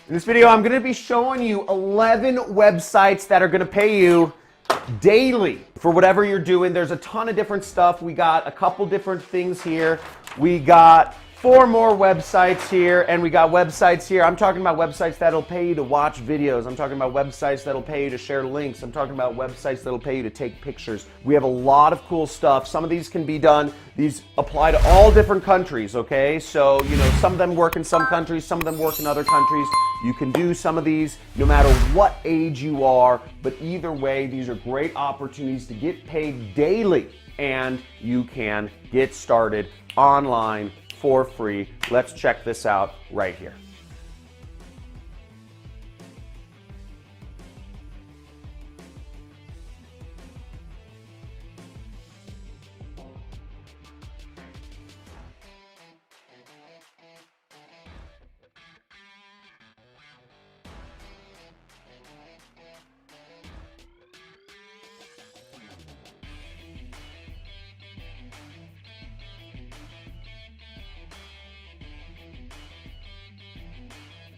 In this video, I'm going to be showing you 11 websites that are going to pay you daily for whatever you're doing. There's a ton of different stuff. We got a couple different things here. We got 4 more websites here, and we got websites here. I'm talking about websites that'll pay you to watch videos. I'm talking about websites that'll pay you to share links. I'm talking about websites that'll pay you to take pictures. We have a lot of cool stuff. Some of these can be done. These apply to all different countries, okay? So, some of them work in some countries, some of them work in other countries. You can do some of these no matter what age you are, but either way, these are great opportunities to get paid daily, and you can get started online for free. Let's check this out right here.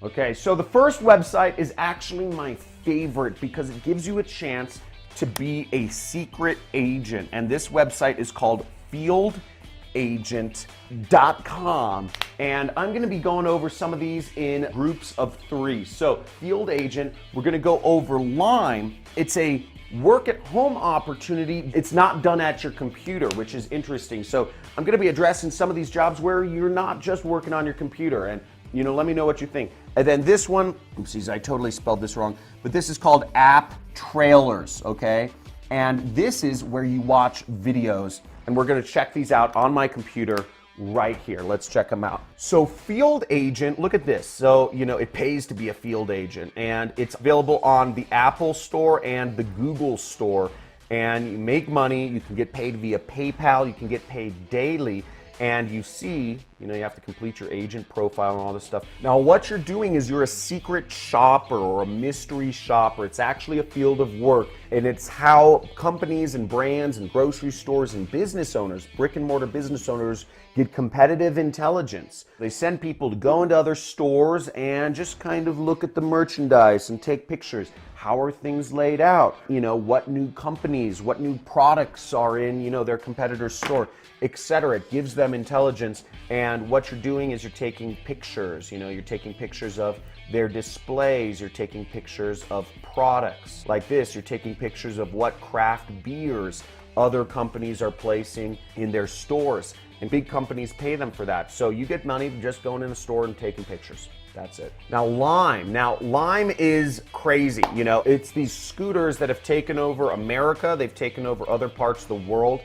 Okay, so the first website is actually my favorite because it gives you a chance to be a secret agent. And this website is called FieldAgent.com. And I'm going to be going over some of these in groups of 3. So FieldAgent, we're going to go over Lime. It's a work at home opportunity. It's not done at your computer, which is interesting. So I'm going to be addressing some of these jobs where you're not just working on your computer. And let me know what you think. And then this one, oopsies, I totally spelled this wrong, but this is called AppTrailers, okay? And this is where you watch videos, and we're gonna check these out on my computer right here. Let's check them out. So FieldAgent, look at this. So, it pays to be a field agent, and it's available on the Apple Store and the Google Store, and you make money, you can get paid via PayPal, you can get paid daily. And you see, you have to complete your agent profile and all this stuff. Now, what you're doing is you're a secret shopper or a mystery shopper. It's actually a field of work, and it's how companies and brands and grocery stores and business owners, brick and mortar business owners, get competitive intelligence. They send people to go into other stores and just kind of look at the merchandise and take pictures. How are things laid out? What new companies, what new products are in, their competitor's store, etc. It gives them intelligence, and what you're doing is you're taking pictures. You're taking pictures of their displays, you're taking pictures of products like this, you're taking pictures of what craft beers other companies are placing in their stores, and big companies pay them for that. So you get money just going in a store and taking pictures. That's it. Now Lime is crazy. It's these scooters that have taken over America. They've taken over other parts of the world.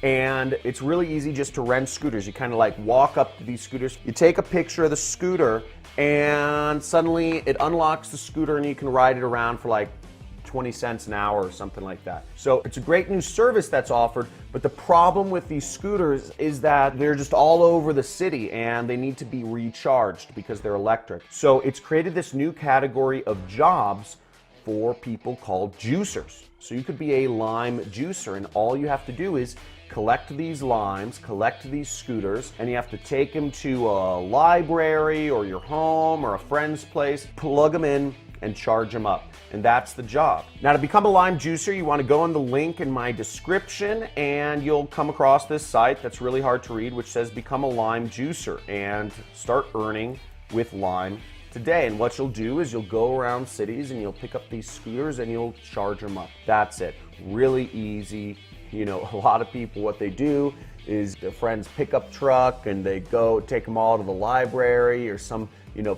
And it's really easy just to rent scooters. You kind of like walk up to these scooters. You take a picture of the scooter, and suddenly it unlocks the scooter, and you can ride it around for like 20 cents an hour or something like that. So it's a great new service that's offered, but the problem with these scooters is that they're just all over the city and they need to be recharged because they're electric. So it's created this new category of jobs for people called juicers. So you could be a lime juicer, and all you have to do is collect these limes, collect these scooters, and you have to take them to a library or your home or a friend's place, plug them in, and charge them up. And that's the job. Now, to become a lime juicer, you want to go on the link in my description, and you'll come across this site that's really hard to read, which says become a lime juicer and start earning with lime today. And what you'll do is you'll go around cities and you'll pick up these scooters and you'll charge them up. That's it. Really easy. A lot of people, what they do is their friend's pickup truck, and they go take them all to the library or some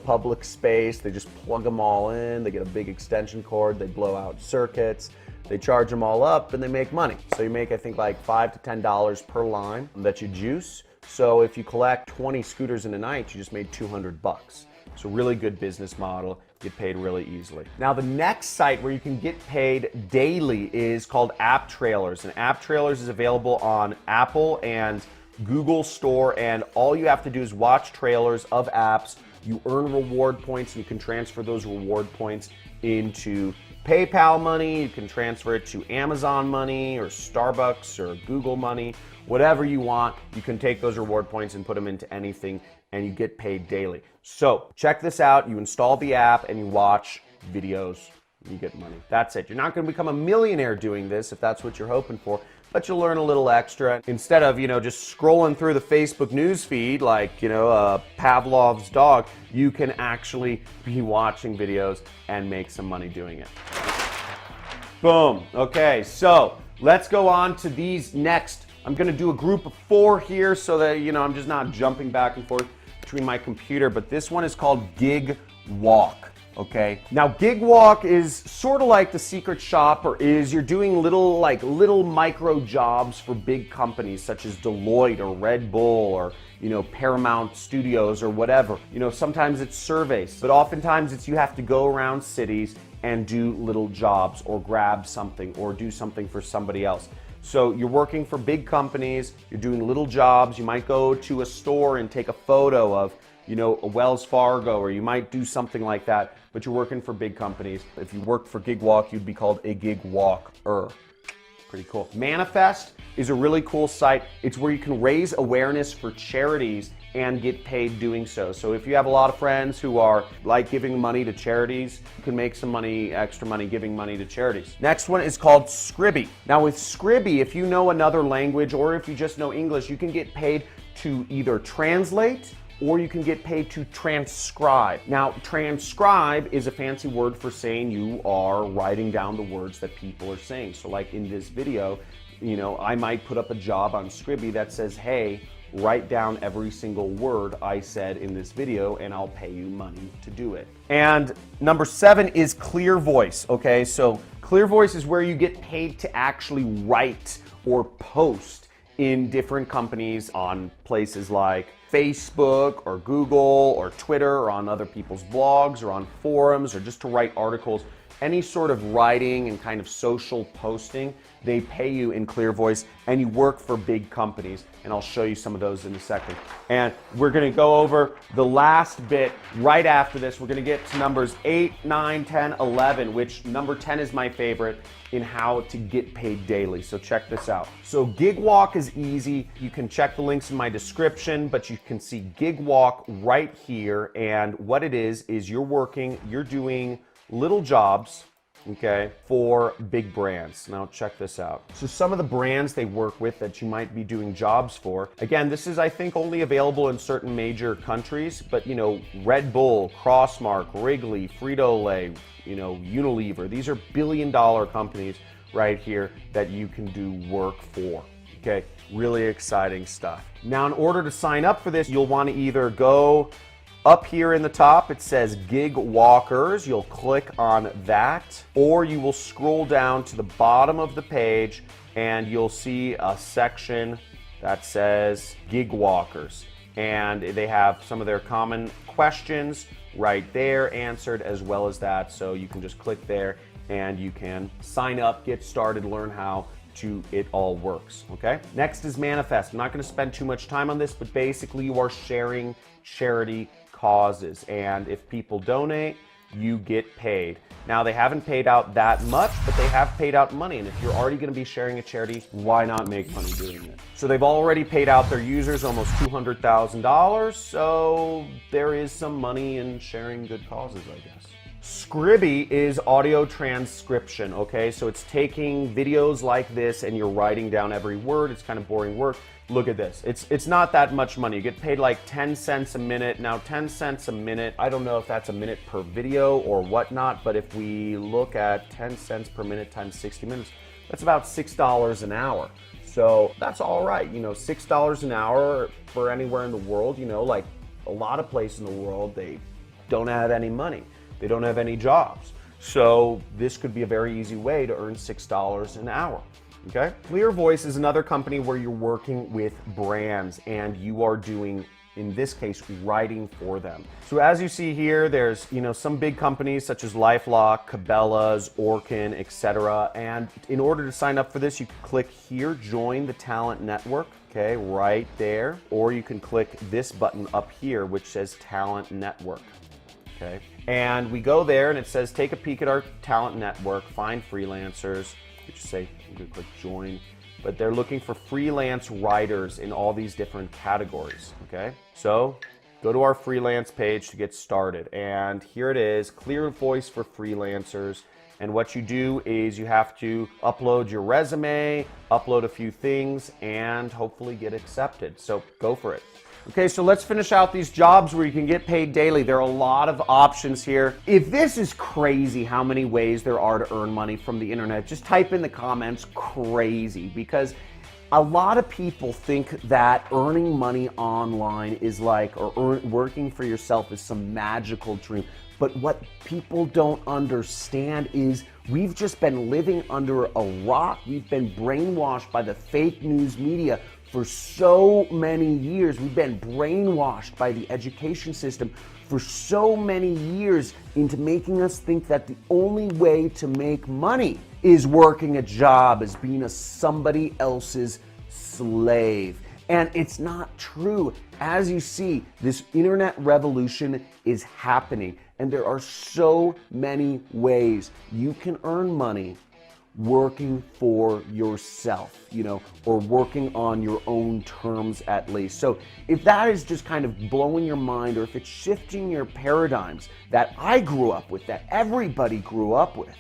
public space. They just plug them all in. They get a big extension cord. They blow out circuits. They charge them all up, and they make money. So you make, I think, like $5 to $10 per lime that you juice. So if you collect 20 scooters in a night, you just made $200. It's a really good business model. Get paid really easily. Now, the next site where you can get paid daily is called AppTrailers, and AppTrailers is available on Apple and Google Store, and all you have to do is watch trailers of apps. You earn reward points, and you can transfer those reward points into PayPal money. You can transfer it to Amazon money or Starbucks or Google money, whatever you want. You can take those reward points and put them into anything, and you get paid daily. So check this out. You install the app and you watch videos. You get money. That's it. You're not going to become a millionaire doing this if that's what you're hoping for, but you'll learn a little extra. Instead of, just scrolling through the Facebook news feed like, Pavlov's dog, you can actually be watching videos and make some money doing it. Boom. Okay, so let's go on to these next. I'm going to do a group of 4 here so that, I'm just not jumping back and forth between my computer, but this one is called Gigwalk. Okay. Now, Gigwalk is sort of like the secret shopper. You're doing little micro jobs for big companies such as Deloitte or Red Bull or Paramount Studios or whatever. Sometimes it's surveys, but oftentimes it's you have to go around cities and do little jobs or grab something or do something for somebody else. So you're working for big companies, you're doing little jobs. You might go to a store and take a photo of a Wells Fargo, or you might do something like that, but you're working for big companies. If you worked for Gigwalk, you'd be called a Gigwalker. Pretty cool. MNFST is a really cool site. It's where you can raise awareness for charities and get paid doing so. So if you have a lot of friends who are like giving money to charities, you can make some money, extra money giving money to charities. Next one is called Scribie. Now with Scribie, if you know another language or if you just know English, you can get paid to either translate or you can get paid to transcribe. Now, transcribe is a fancy word for saying you are writing down the words that people are saying. So like in this video, I might put up a job on Scribie that says, hey, write down every single word I said in this video and I'll pay you money to do it. And number 7 is ClearVoice, okay? So ClearVoice is where you get paid to actually write or post in different companies on places like Facebook or Google or Twitter or on other people's blogs or on forums or just to write articles. Any sort of writing and kind of social posting, they pay you in ClearVoice, and you work for big companies, and I'll show you some of those in a second. And we're going to go over the last bit right after this. We're going to get to numbers 8, 9, 10, 11, which number 10 is my favorite in how to get paid daily. So check this out. So Gigwalk is easy. You can check the links in my description, but you can see Gigwalk right here. And what it is you're doing little jobs, okay, for big brands. Now check this out. So some of the brands they work with that you might be doing jobs for, again, this is I think only available in certain major countries, but Red Bull, Crossmark, Wrigley, Frito-Lay, Unilever, these are billion-dollar companies right here that you can do work for. Okay, really exciting stuff. Now in order to sign up for this, you'll want to either go up here in the top, it says Gig Walkers. You'll click on that, or you will scroll down to the bottom of the page and you'll see a section that says Gig Walkers. And they have some of their common questions right there answered as well as that. So you can just click there and you can sign up, get started, learn how it all works, okay? Next is MNFST. I'm not gonna spend too much time on this, but basically you are sharing charity causes, and if people donate, you get paid. Now they haven't paid out that much, but they have paid out money, and if you're already gonna be sharing a charity, why not make money doing it? So they've already paid out their users almost $200,000, so there is some money in sharing good causes, I guess. Scribie is audio transcription, okay? So it's taking videos like this and you're writing down every word. It's kind of boring work. Look at this. It's not that much money. You get paid like 10 cents a minute. Now 10 cents a minute, I don't know if that's a minute per video or whatnot, but if we look at 10 cents per minute times 60 minutes, that's about $6 an hour. So that's all right. $6 an hour for anywhere in the world, like a lot of places in the world, they don't have any money. They don't have any jobs. So this could be a very easy way to earn $6 an hour, okay? ClearVoice is another company where you're working with brands and you are doing, in this case, writing for them. So as you see here, there's some big companies such as LifeLock, Cabela's, Orkin, etc. And in order to sign up for this, you can click here, join the talent network. okay, right there. Or you can click this button up here, which says Talent Network, okay? And we go there and it says, take a peek at our talent network, find freelancers. You just say, I'm gonna click join. But they're looking for freelance writers in all these different categories, okay? So go to our freelance page to get started. And here it is, ClearVoice for freelancers. And what you do is you have to upload your resume, upload a few things, and hopefully get accepted. So go for it. Okay, so let's finish out these jobs where you can get paid daily. There are a lot of options here. If this is crazy how many ways there are to earn money from the internet, just type in the comments crazy, because a lot of people think that earning money online is like, or working for yourself is some magical dream. But what people don't understand is we've just been living under a rock. We've been brainwashed by the fake news media for so many years. We've been brainwashed by the education system for so many years into making us think that the only way to make money is working a job, is being a somebody else's slave. And it's not true. As you see, this internet revolution is happening, and there are so many ways you can earn money working for yourself, you know, or working on your own terms at least. So if that is just kind of blowing your mind, or if it's shifting your paradigms that I grew up with, that everybody grew up with,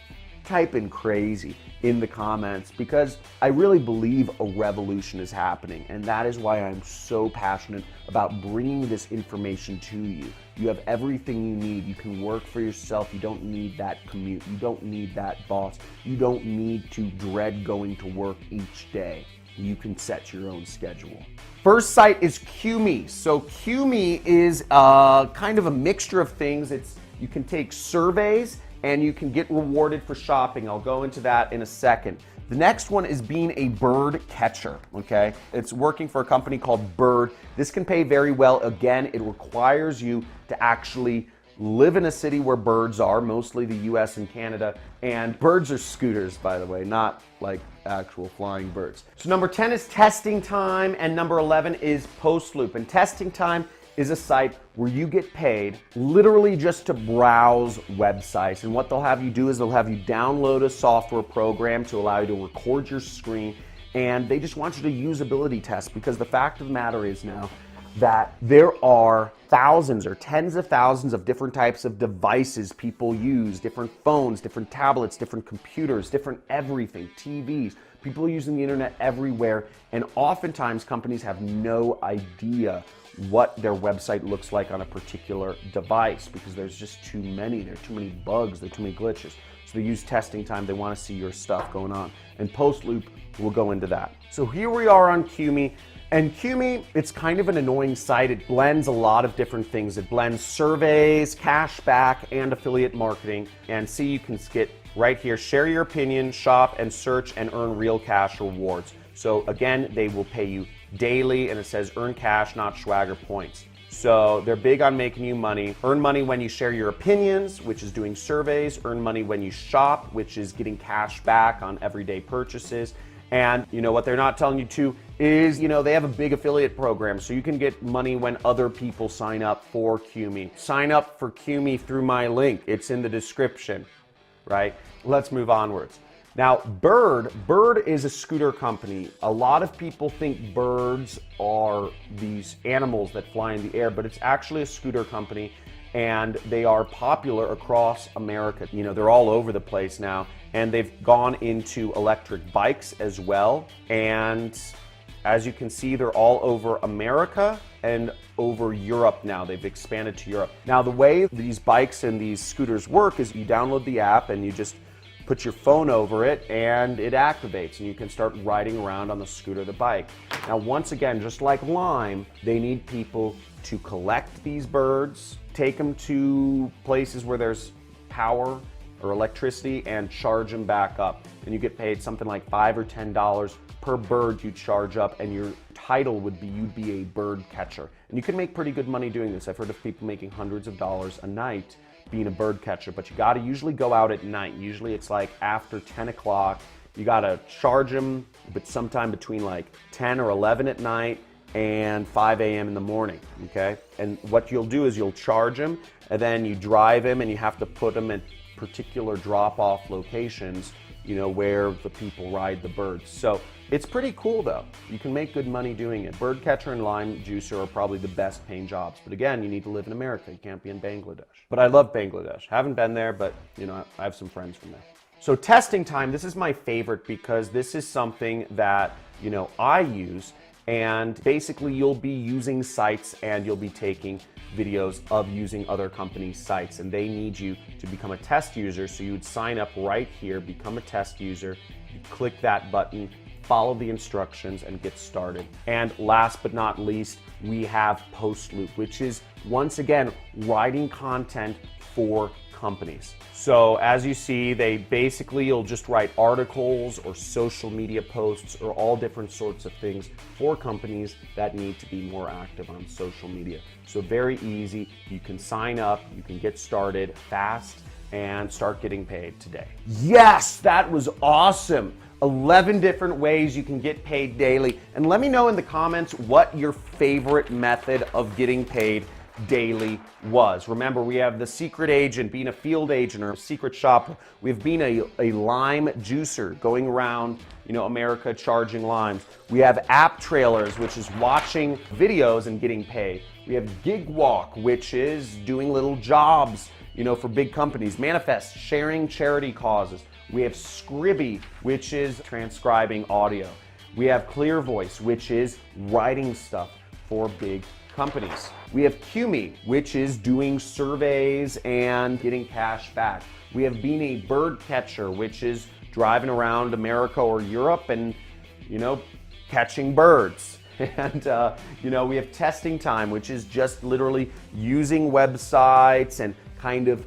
type in crazy in the comments, because I really believe a revolution is happening, and that is why I'm so passionate about bringing this information to you. You have everything you need. You can work for yourself. You don't need that commute. You don't need that boss. You don't need to dread going to work each day. You can set your own schedule. First site is Qmee. So Qmee is kind of a mixture of things. You can take surveys and you can get rewarded for shopping. I'll go into that in a second. The next one is being a bird catcher, okay? It's working for a company called Bird. This can pay very well. Again, it requires you to actually live in a city where birds are, mostly the US and Canada. And birds are scooters, by the way, not like actual flying birds. So number 10 is TestingTime, and number 11 is PostLoop. And TestingTime is a site where you get paid literally just to browse websites. And what they'll have you do is they'll have you download a software program to allow you to record your screen, and they just want you to usability test, because the fact of the matter is now that there are thousands or tens of thousands of different types of devices people use, different phones, different tablets, different computers, different everything, TVs. People are using the internet everywhere, and oftentimes companies have no idea what their website looks like on a particular device, because there's just too many. There are too many bugs, there are too many glitches. So they use TestingTime. They want to see your stuff going on. And PostLoop will go into that. So here we are on Qmee. And Qmee, it's kind of an annoying site. It blends a lot of different things. It blends surveys, cashback, and affiliate marketing. And see, you can get right here, share your opinion, shop and search, and earn real cash rewards. So again, they will pay you daily, and it says earn cash, not swagger points. So they're big on making you money. Earn money when you share your opinions, which is doing surveys. Earn money when you shop, which is getting cash back on everyday purchases. And you know what they're not telling you to is, you know, they have a big affiliate program, so you can get money when other people sign up for Qmee. Sign up for Qmee through my link. It's in the description, right? Let's move onwards. Now, Bird is a scooter company. A lot of people think birds are these animals that fly in the air, but it's actually a scooter company, and they are popular across America. You know, they're all over the place now, and they've gone into electric bikes as well. And as you can see, they're all over America and over Europe now. They've expanded to Europe. Now, the way these bikes and these scooters work is you download the app and you just put your phone over it and it activates, and you can start riding around on the scooter, the bike. Now, once again, just like Lime, they need people to collect these birds, take them to places where there's power or electricity, and charge them back up. And you get paid something like $5 or $10 per bird you charge up, and your title would be you'd be a bird catcher. And you can make pretty good money doing this. I've heard of people making hundreds of dollars a night being a bird catcher, but you gotta usually go out at night. Usually it's like after 10 o'clock, You gotta charge them, but sometime between like 10 or 11 at night and 5 a.m. in the morning, okay? And what you'll do is you'll charge them, and then you drive them, and you have to put them at particular drop-off locations, you know, where the people ride the birds. So it's pretty cool though. You can make good money doing it. Bird catcher and lime juicer are probably the best paying jobs. But again, you need to live in America. You can't be in Bangladesh. But I love Bangladesh. Haven't been there, but you know, I have some friends from there. So testing time, this is my favorite because this is something that, you know, I use, and basically you'll be using sites and you'll be taking videos of using other companies' sites, and they need you to become a test user. So you would sign up right here, become a test user, you click that button, follow the instructions, and get started. And last but not least, we have PostLoop, which is once again writing content for companies. So as you see, you'll just write articles or social media posts or all different sorts of things for companies that need to be more active on social media. So very easy. You can sign up, you can get started fast and start getting paid today. Yes, that was awesome. 11 different ways you can get paid daily. And let me know in the comments what your favorite method of getting paid daily was. Remember, we have the secret agent, being a field agent or a secret shopper. We've been a lime juicer going around, you know, America charging limes. We have AppTrailers, which is watching videos and getting paid. We have Gigwalk, which is doing little jobs, you know, for big companies. MNFST, sharing charity causes. We have Scribie, which is transcribing audio. We have ClearVoice, which is writing stuff for big companies. We have Qmee, which is doing surveys and getting cash back. We have being a bird catcher, which is driving around America or Europe and, you know, catching birds. And, you know, we have TestingTime, which is just literally using websites and kind of,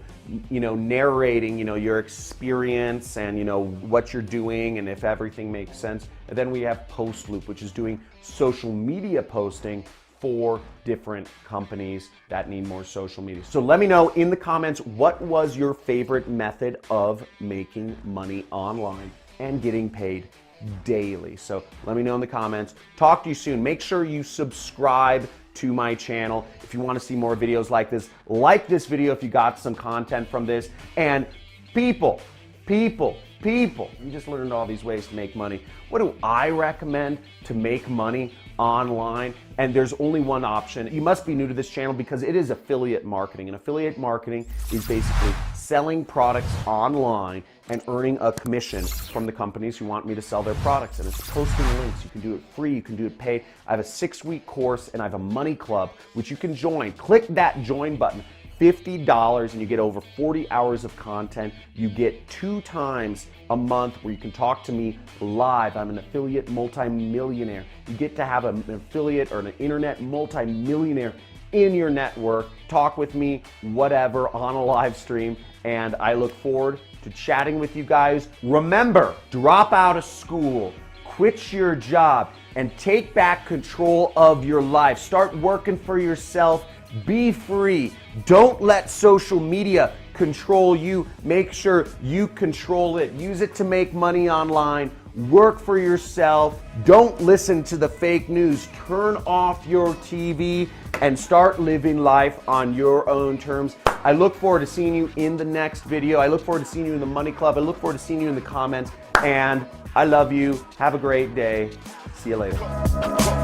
you know, narrating, you know, your experience and, you know, what you're doing and if everything makes sense. And then we have PostLoop, which is doing social media posting for different companies that need more social media. So let me know in the comments, what was your favorite method of making money online and getting paid daily? So let me know in the comments. Talk to you soon. Make sure you subscribe to my channel if you want to see more videos like this. Like this video if you got some content from this. And people, you just learned all these ways to make money. What do I recommend to make money online? And there's only one option. You must be new to this channel because it is affiliate marketing. And affiliate marketing is basically selling products online and earning a commission from the companies who want me to sell their products. And it's posting links. You can do it free, you can do it paid. I have a 6-week course and I have a money club which you can join. Click that join button. $50 and you get over 40 hours of content. You get 2 times a month where you can talk to me live. I'm an affiliate multi-millionaire. You get to have an affiliate or an internet multi-millionaire in your network. Talk with me, whatever, on a live stream. And I look forward to chatting with you guys. Remember, drop out of school, quit your job, and take back control of your life. Start working for yourself. Be free. Don't let social media control you. Make sure you control it. Use it to make money online. Work for yourself. Don't listen to the fake news. Turn off your TV and start living life on your own terms. I look forward to seeing you in the next video. I look forward to seeing you in the Money Club. I look forward to seeing you in the comments. And I love you. Have a great day. See you later.